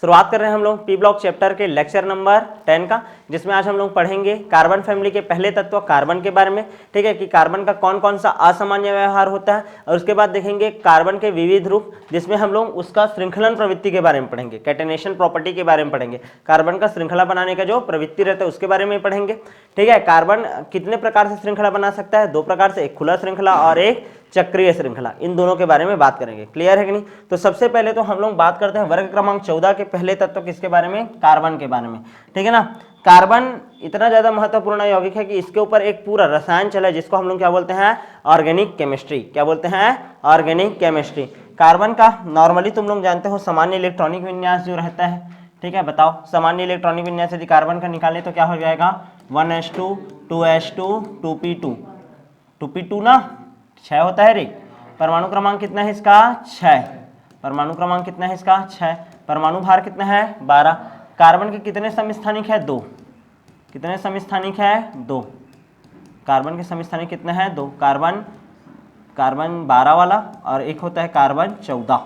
शुरुआत कर रहे हैं हम लोग पी ब्लॉक चैप्टर के लेक्चर नंबर 10 का, जिसमें आज हम लोग पढ़ेंगे कार्बन फैमिली के पहले तत्व कार्बन के बारे में। ठीक है कि कार्बन का कौन कौन सा असामान्य व्यवहार होता है, और उसके बाद देखेंगे कार्बन के विविध रूप, जिसमें हम लोग उसका श्रृंखलन प्रवृत्ति के बारे में पढ़ेंगे, कैटेनेशन प्रॉपर्टी के बारे में पढ़ेंगे, कार्बन का श्रृंखला बनाने का जो प्रवृत्ति रहता है उसके बारे में पढ़ेंगे। ठीक है, कार्बन कितने प्रकार से श्रृंखला बना सकता है, 2 प्रकार से, एक खुला श्रृंखला और एक चक्रीय श्रृंखला, इन दोनों के बारे में बात करेंगे। क्लियर है कि नहीं? तो सबसे पहले तो हम लोग बात करते हैं वर्ग क्रमांक 14 के पहले तत्व किसके बारे में, कार्बन के बारे में। ठीक है ना, कार्बन इतना ज्यादा महत्वपूर्ण यौगिक है कि इसके ऊपर एक पूरा रसायन चला है, जिसको हम लोग क्या बोलते हैं, ऑर्गेनिक केमिस्ट्री। क्या बोलते हैं, ऑर्गेनिक केमिस्ट्री। कार्बन का नॉर्मली तुम लोग जानते हो सामान्य इलेक्ट्रॉनिक विन्यास जो रहता है, ठीक है, बताओ सामान्य इलेक्ट्रॉनिक विन्यास यदि कार्बन का निकाले तो क्या हो जाएगा, 1s2 2s2 2p2 2p2 ना 6 होता है रे। परमाणु क्रमांक कितना है इसका, 6। परमाणु क्रमांक कितना है इसका, 6। परमाणु भार कितना है, 12। कार्बन के कितने समस्थानिक है, 2। कितने समस्थानिक है, 2। कार्बन के समस्थानिक कितने हैं, 2। कार्बन 12 वाला, और एक होता है कार्बन 14।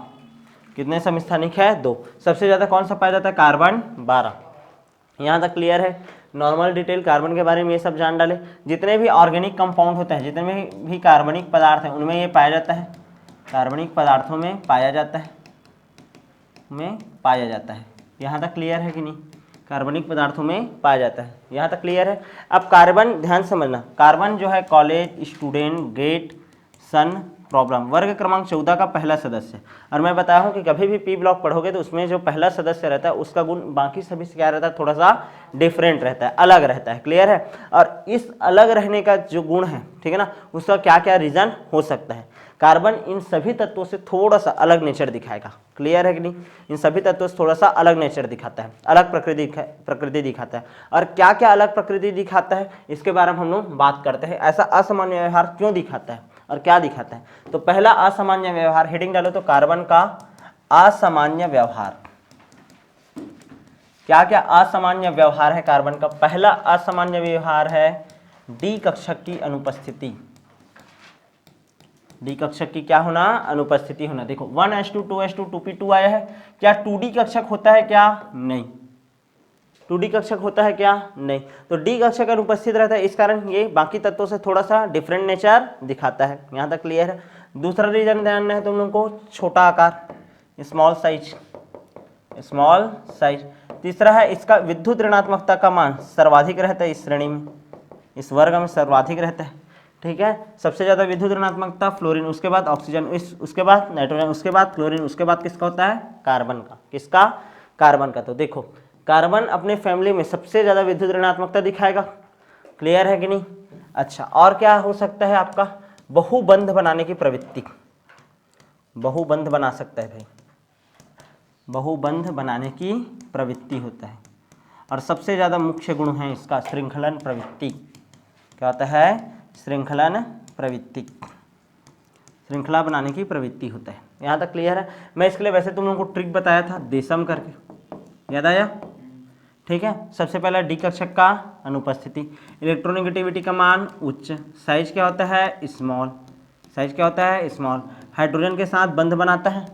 कितने समस्थानिक है, 2। सबसे ज्यादा कौन सा पाया जाता है, कार्बन 12। यहाँ तक क्लियर है। नॉर्मल डिटेल कार्बन के बारे में ये सब जान डाले। जितने भी ऑर्गेनिक कंपाउंड होते हैं, जितने भी कार्बनिक पदार्थ हैं, उनमें ये पाया जाता है, कार्बनिक पदार्थों में पाया जाता है, यहाँ तक क्लियर है कि नहीं, कार्बनिक पदार्थों में पाया जाता है, यहाँ तक क्लियर है। अब कार्बन ध्यान समझना, कार्बन जो है कॉलेज स्टूडेंट गेट सन प्रॉब्लम, वर्ग क्रमांक 14 का पहला सदस्य। और मैं बताया हूँ कि कभी भी पी ब्लॉक पढ़ोगे तो उसमें जो पहला सदस्य रहता है उसका गुण बाकी सभी से क्या रहता है, थोड़ा सा डिफरेंट रहता है, अलग रहता है। क्लियर है? और इस अलग रहने का जो गुण है, ठीक है ना, उसका क्या क्या रीजन हो सकता है। कार्बन इन सभी तत्वों से थोड़ा सा अलग नेचर दिखाएगा। क्लियर है कि नहीं? इन सभी तत्वों से थोड़ा सा अलग नेचर दिखाता है, अलग प्रकृति दिखाता है। और क्या क्या अलग प्रकृति दिखाता है इसके बारे में हम लोग बात करते हैं। ऐसा असामान्य व्यवहार क्यों दिखाता है और क्या दिखाता है। तो पहला असामान्य व्यवहार, हेडिंग डालो तो कार्बन का असामान्य व्यवहार। क्या क्या असामान्य व्यवहार है कार्बन का? पहला असामान्य व्यवहार है डी कक्षक की अनुपस्थिति। डी कक्षक की क्या होना, अनुपस्थिति होना। देखो 1s2 2s2 2p2 आया है, क्या 2d कक्षक होता है क्या, नहीं। 2d कक्षक होता है क्या, नहीं। तो डी कक्षक अनुपस्थित रहता है, इस कारण ये बाकी तत्वों से थोड़ा सा डिफरेंट नेचर दिखाता है। यहाँ तक क्लियर है। दूसरा रीजन ध्यान है तुम लोग को, छोटा आकार, स्मॉल साइज। तीसरा है इसका विद्युत ऋणात्मकता का मान सर्वाधिक रहता है, इस श्रेणी में, इस वर्ग में सर्वाधिक रहता है। ठीक है, सबसे ज्यादा विद्युत ऋणात्मकता फ्लोरीन, उसके बाद ऑक्सीजन, उसके बाद नाइट्रोजन, उसके बाद क्लोरीन, उसके बाद किसका होता है, कार्बन का। किसका, कार्बन का। तो देखो कार्बन अपने फैमिली में सबसे ज्यादा विद्युत ऋणात्मकता दिखाएगा। क्लियर है कि नहीं? अच्छा, और क्या हो सकता है आपका, बहुबंध बनाने की प्रवृत्ति, बहुबंध बना सकता है भाई, बहुबंध बनाने की प्रवृत्ति होता है। और सबसे ज्यादा मुख्य गुण है इसका श्रृंखलन प्रवृत्ति। क्या होता है, श्रृंखलन प्रवृत्ति, श्रृंखला बनाने की प्रवृत्ति होता है। यहाँ तक क्लियर है। मैं इसके लिए वैसे तुम लोगों को ट्रिक बताया था, देशम करके, याद आया? ठीक है, सबसे पहला डी कक्षक का अनुपस्थिति, इलेक्ट्रोनेगेटिविटी का मान उच्च, साइज क्या होता है, स्मॉल, साइज क्या होता है, स्मॉल। हाइड्रोजन के साथ बंध बनाता है,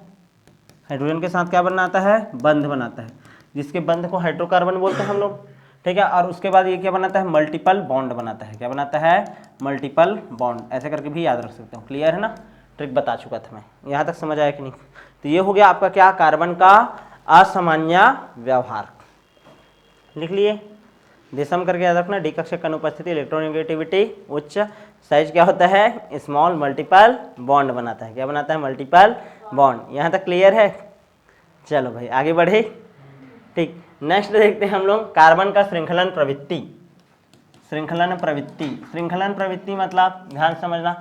हाइड्रोजन के साथ क्या बनाता है, बंध बनाता है, जिसके बंध को हाइड्रोकार्बन बोलते हैं हम लोग। ठीक है, और उसके बाद ये क्या बनाता है, मल्टीपल बॉन्ड बनाता है। क्या बनाता है, मल्टीपल बॉन्ड। ऐसे करके भी याद रख सकते हो। क्लियर है ना? ट्रिक बता चुका था मैं। यहाँ तक समझ आया कि नहीं? तो ये हो गया आपका क्या, कार्बन का असामान्य व्यवहार। लिख लिए, देशम करके याद रखना। डी कक्षक की अनुपस्थिति, इलेक्ट्रोनेगेटिविटी उच्च, साइज क्या होता है, स्मॉल, मल्टीपल बॉन्ड बनाता है। क्या बनाता है, मल्टीपल बॉन्ड। यहाँ तक क्लियर है? चलो भाई आगे बढ़े। ठीक, नेक्स्ट देखते हैं हम लोग कार्बन का श्रृंखलन प्रवृत्ति। श्रृंखलन प्रवृत्ति मतलब ध्यान समझना,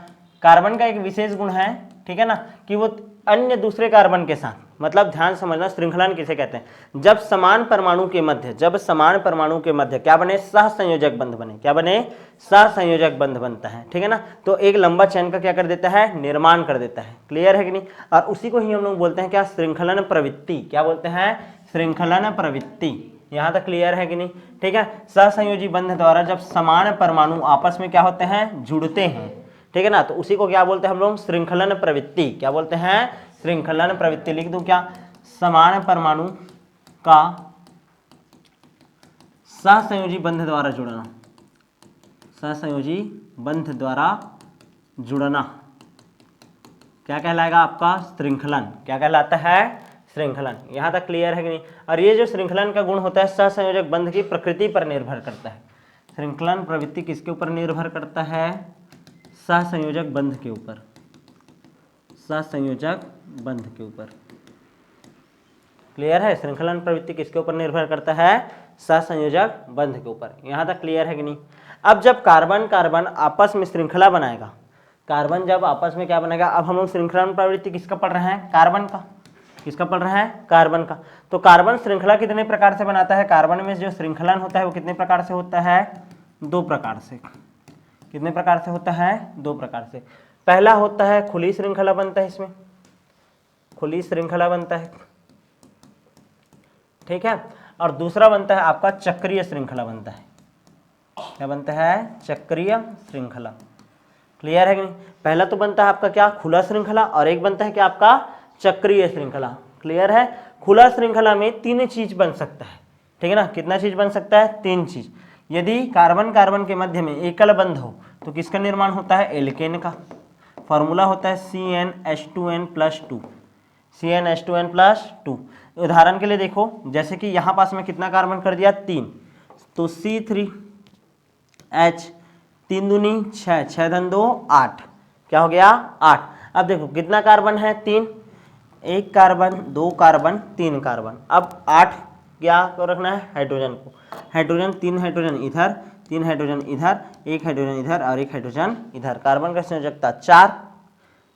कार्बन का एक विशेष गुण है, ठीक है ना, कि वो अन्य दूसरे कार्बन के साथ, मतलब ध्यान समझना, श्रृंखलन किसे कहते हैं, जब समान परमाणु के मध्य क्या बने, सहसंयोजक बंध बने। क्या बने, सहसंयोजक बंध बनता है। ठीक है ना, तो एक लंबा चैन का क्या कर देता है, निर्माण कर देता है। क्लियर है कि नहीं? और उसी को ही हम लोग बोलते हैं क्या, श्रृंखलन प्रवृत्ति। क्या बोलते हैं, श्रृंखलन प्रवृत्ति। यहाँ तक क्लियर है कि नहीं? ठीक है, सहसंयोजी बंध द्वारा जब समान परमाणु आपस में क्या होते हैं, जुड़ते हैं, ठीक है ना, तो उसी को क्या बोलते हैं हम लोग, श्रृंखलन प्रवृत्ति। क्या बोलते हैं, श्रृंखलन प्रवृत्ति। लिख दूं क्या, समान परमाणु का सहसंयोजी बंध द्वारा जुड़ना, सहसंयोजी बंध द्वारा जुड़ना क्या कहलाएगा आपका? श्रृंखलन। क्या कहलाता है? श्रृंखलन। यहाँ तक क्लियर है कि नहीं? और ये जो श्रृंखलन का गुण होता है सहसंयोजक बंध की प्रकृति पर निर्भर करता है। श्रृंखलन प्रवृत्ति किसके ऊपर निर्भर करता है? सहसंयोजक बंध के ऊपर, सहसंयोजक बंध के ऊपर। क्लियर है? श्रृंखलन प्रवृत्ति किसके ऊपर निर्भर करता है? सहसंयोजक बंध के ऊपर। यहाँ तक क्लियर है कि नहीं? अब जब कार्बन कार्बन आपस में श्रृंखला बनाएगा, कार्बन जब आपस में क्या बनाएगा, अब हम लोग श्रृंखलन प्रवृत्ति किसका पढ़ रहे हैं? कार्बन का। किसका पढ़ रहे हैं? कार्बन का। तो कार्बन श्रृंखला कितने प्रकार से बनाता है? कार्बन में जो श्रृंखलन होता है वो कितने प्रकार से होता है? 2 प्रकार से। कितने प्रकार से होता है? 2 प्रकार से। पहला होता है खुली श्रृंखला बनता है, इसमें खुली श्रृंखला बनता है, ठीक है। और दूसरा बनता है आपका चक्रीय श्रृंखला बनता है। क्या बनता है? चक्रीय श्रृंखला। क्लियर है कि नहीं? पहला तो बनता है आपका क्या? खुला श्रृंखला, और एक बनता है क्या आपका? चक्रीय श्रृंखला। क्लियर है? खुला श्रृंखला में 3 चीज बन सकता है, ठीक है ना? कितना चीज बन सकता है? 3 चीज। यदि कार्बन कार्बन के मध्य में एकल बंध हो तो किसका निर्माण होता है? एल्केन का। फॉर्मूला होता है CnH2n+2, CnH2n+2। उदाहरण के लिए देखो, जैसे कि यहाँ पास में कितना कार्बन कर दिया? 3, तो C3H 3 दूनी 6, 6 धन 2 8, क्या हो गया? 8। अब देखो कितना कार्बन है? 3, 1 कार्बन 2 कार्बन 3 कार्बन। अब 8 क्या को रखना है? हाइड्रोजन को। हाइड्रोजन 3 हाइड्रोजन इधर, 3 हाइड्रोजन इधर, 1 हाइड्रोजन इधर और 1 हाइड्रोजन इधर। कार्बन का संयोजकता 4,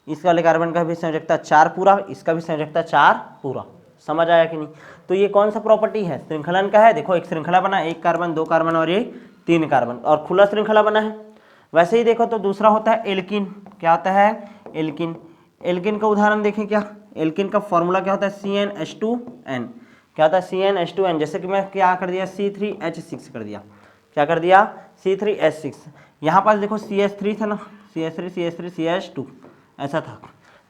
इस वाले कार्बन का भी संयोजकता 4 पूरा, इसका भी संयोजकता 4 पूरा। समझ आया कि नहीं? तो ये कौन सा प्रॉपर्टी है? श्रृंखलन का है। देखो एक श्रृंखला बना, 1 कार्बन 2 कार्बन और ये 3 कार्बन, और खुला श्रृंखला बना है। वैसे ही देखो तो दूसरा होता है एल्किन। क्या होता है? एल्किन। एल्किन का उदाहरण देखें क्या? एल्किन का फॉर्मूला क्या होता है? CnH2n। क्या होता है? CnH2n। जैसे कि मैं क्या कर दिया? C3H6 कर दिया। क्या कर दिया? C3H6। यहाँ पास देखो CH3 था ना, CH3 CH3 CH2 ऐसा था।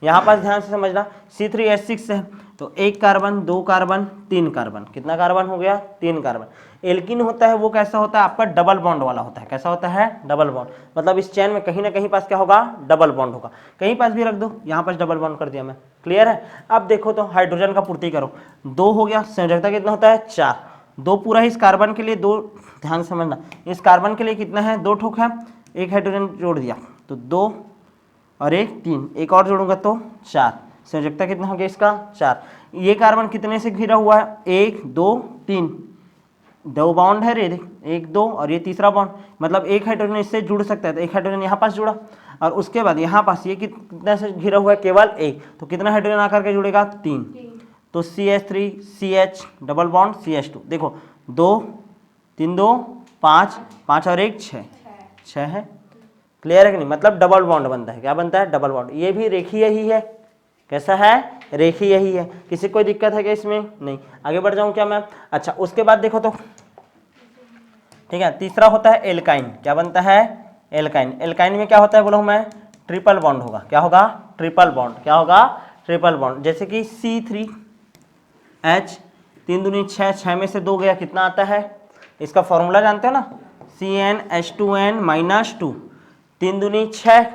यहाँ पास ध्यान से समझना, C3H6 है तो 1 कार्बन 2 कार्बन 3 कार्बन। कितना कार्बन हो गया? 3 कार्बन। एल्किन होता है वो कैसा होता है आपका? डबल बॉन्ड वाला होता है। कैसा होता है? Double bond. मतलब इस चेन में कहीं ना कहीं पास क्या होगा? डबल बॉन्ड होगा। कहीं पास भी रख दो, यहाँ पास डबल बॉन्ड कर दिया मैं। क्लियर है? अब देखो तो हाइड्रोजन का पूर्ति करो, 2 हो गया। संयोजकता कितना होता है? 4। 2 पूरा इस कार्बन के लिए, 2 ध्यान समझना, इस कार्बन के लिए कितना है? 2 ठोक है। 1 हाइड्रोजन जोड़ दिया तो 2 और 1 3, एक और जोड़ूंगा तो 4। संयोजकता कितना हो गया इसका? 4। ये कार्बन कितने से घिरा हुआ है? 1 2 3, 2 बॉन्ड है रे, 1 2 और ये तीसरा बॉन्ड, मतलब 1 हाइड्रोजन इससे जुड़ सकता है। तो 1 हाइड्रोजन यहाँ पास जुड़ा, और उसके बाद यहाँ पास ये कितना से घिरा हुआ है? केवल 1। तो कितना हाइड्रोजन आकर के जुड़ेगा? 3। तो CH3 CH double bond CH2। देखो 2 3 2 5, 5 और 1 6, 6 है। क्लियर है कि नहीं? मतलब डबल बॉन्ड बनता है। क्या बनता है? Double bond. ये भी रेखीय ही है। कैसा है? रेखीय ही है। किसी कोई दिक्कत है क्या इसमें? नहीं। आगे बढ़ जाऊं क्या मैं? अच्छा, उसके बाद देखो तो, ठीक है, तीसरा होता है एल्काइन। क्या बनता है? एल्काइन। एल्काइन में क्या होता है बोलो मैं? ट्रिपल बॉन्ड होगा। क्या होगा? Triple bond. क्या होगा? Triple bond. जैसे कि C3H 3 दूनी 6, 6 में से 2 गया, कितना आता है? इसका फॉर्मूला जानते हो ना? CnH2n-2, 3 दूनी 6,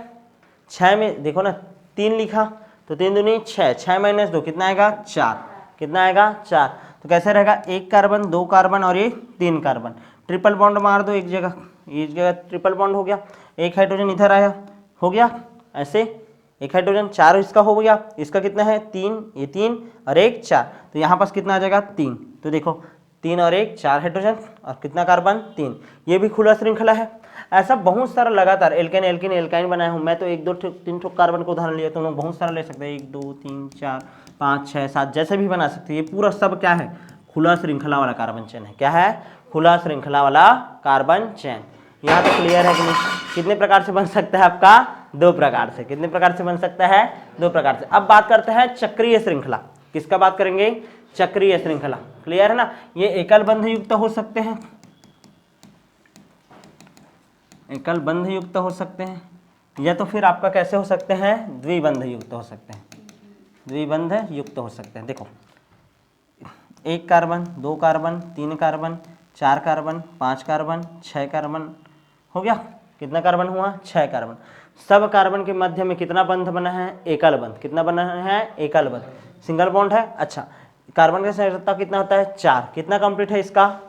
6 में देखो ना 3 लिखा तो 3 दूनी 6, 6 - 2 कितना आएगा? 4। कितना आएगा? 4। तो कैसे रहेगा? 1 कार्बन 2 कार्बन और ये 3 कार्बन। ट्रिपल बॉन्ड मार दो एक जगह, एक जगह ट्रिपल बॉन्ड हो गया। 1 हाइड्रोजन इधर आया, हो गया ऐसे, 1 हाइड्रोजन 4 इसका हो गया। इसका कितना है? 3, ये 3 और 1 4। तो यहाँ पास कितना आ जाएगा? 3। तो देखो 3 और 1 4 हाइड्रोजन और कितना कार्बन? 3। ये भी खुला श्रृंखला है। ऐसा बहुत सारा लगातार एल्केन एल्किन एल्काइन बनाया हूँ मैं। तो 1 2 3 ठो कार्बन को उदाहरण लिया, तो लोग बहुत सारा ले सकते हैं। 1 2 3 4 5 6 7 जैसे भी बना सकते हैं। ये पूरा सब क्या है? खुला श्रृंखला वाला कार्बन चेन है। क्या है? खुला श्रृंखला वाला कार्बन चेन। यहाँ तो क्लियर है कि नहीं? कितने प्रकार से बन सकता है आपका? 2 प्रकार से। कितने प्रकार से बन सकता है? 2 प्रकार से। अब बात करते हैं चक्रीय श्रृंखला। किसका बात करेंगे? चक्रीय श्रृंखला। क्लियर है ना? ये एकल बंध युक्त हो सकते हैं, एकल बंध युक्त हो सकते हैं, या तो फिर आपका कैसे हो सकते हैं? द्विबंध युक्त हो सकते हैं। द्विबंध युक्त हो सकते हैं। देखो 1 carbon, 2 carbon, 3 carbon, 4 carbon, 5 carbon, 6 carbon, हो गया। कितना कार्बन हुआ? 6 कार्बन। सब कार्बन के मध्य में कितना बंध बना है? एकल बंध। कितना बना है? एकल बंध। सिंगल बॉन्ड है। अच्छा, कार्बन का सांद्रता कितना होता है? 4। कितना कंप्लीट है इसका?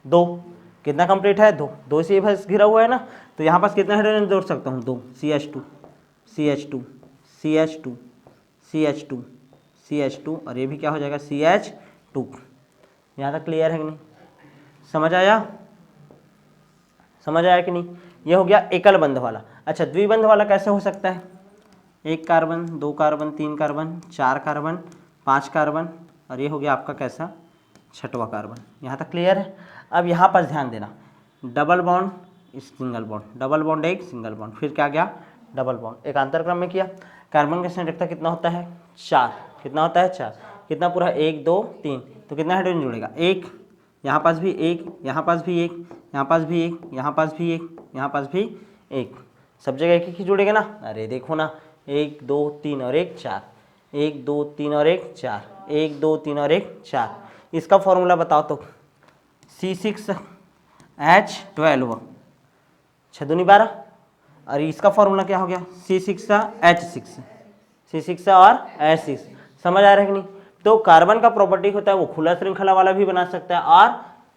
2। कितना कंप्लीट है? 2। 2 से बस घिरा हुआ है ना, तो यहाँ पास कितना हाइड्रोजन जोड़ सकता हूँ? 2। CH2 CH2 CH2 CH2 CH2 और ये भी क्या हो जाएगा? CH2। यहाँ तक क्लियर है कि नहीं? समझ आया? समझ आया कि नहीं? ये हो गया एकल बंध वाला। अच्छा, द्विबंध वाला कैसे हो सकता है? 1 carbon, 2 carbon, 3 carbon, 4 carbon, 5 carbon और ये हो गया आपका कैसा? 6वां कार्बन। यहाँ तक क्लियर है? अब यहाँ पर ध्यान देना, double bond, single bond, double bond, एक सिंगल बॉन्ड, फिर क्या गया? Double bond. एक अंतर क्रम में किया। कार्बन का सांद्रता कितना होता है? 4। कितना होता है? 4। कितना पूरा? 1 2 3, तो कितना हाइड्रोजन जुड़ेगा? 1। यहाँ पास भी 1, यहाँ पास भी 1, यहाँ पास भी 1, यहाँ पास भी 1, यहाँ पास भी 1, सब जगह 1 1 ही जुड़ेगा ना। अरे देखो ना, 1 2 3 और 1 4, 1 2 3 और 1 4, 1 2 3 और 1 4। इसका फॉर्मूला बताओ तो। C6H12, 6 दूनी 12, और इसका फॉर्मूला क्या हो गया? C6H6, C6 और H6। समझ आ रहा है कि नहीं? तो कार्बन का प्रॉपर्टी होता है वो खुला श्रृंखला वाला भी बना सकता है और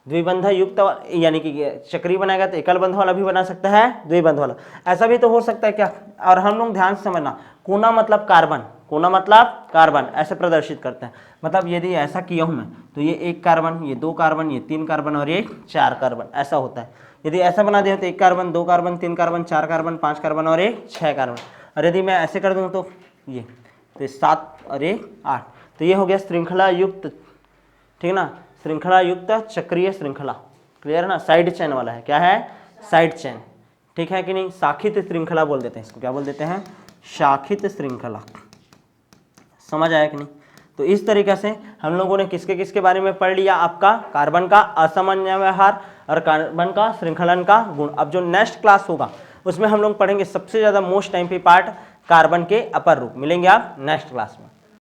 द्विबंध युक्त यानी कि चक्रीय बनाएगा तो एकल बंध वाला भी बना सकता है, द्विबंध वाला। ऐसा भी तो हो सकता है क्या? और हम लोग ध्यान से समझना, कोना मतलब कार्बन, कोना मतलब कार्बन ऐसे प्रदर्शित करते हैं। मतलब यदि ऐसा किया हूं मैं तो ये 1 कार्बन, ये 2 कार्बन, ये 3 कार्बन और ये 4 कार्बन, ऐसा होता है। यदि ऐसा बना दिया तो 1 carbon, 2 carbon, 3 carbon, 4 carbon, 5 carbon और 6 कार्बन। और यदि मैं ऐसे कर दूं तो ये, तो 7 और 8, तो ये हो गया श्रृंखला युक्त, ठीक ना, श्रृंखला युक्त चक्रीय श्रृंखला। क्लियर है ना? साइड चेन वाला है। क्या है? Side chain. ठीक है कि नहीं? शाखित श्रृंखला बोल देते हैं इसको। क्या बोल देते हैं? शाखित श्रृंखला। समझ आया कि नहीं? तो इस तरीके से हम लोगों ने किसके किसके बारे में पढ़ लिया? आपका कार्बन का असामान्य व्यवहार और कार्बन का श्रृंखलन का गुण। अब जो नेक्स्ट क्लास होगा उसमें हम लोग पढ़ेंगे सबसे ज्यादा मोस्ट टाइम पे पार्ट कार्बन के अपर रूप। मिलेंगे आप नेक्स्ट क्लास में।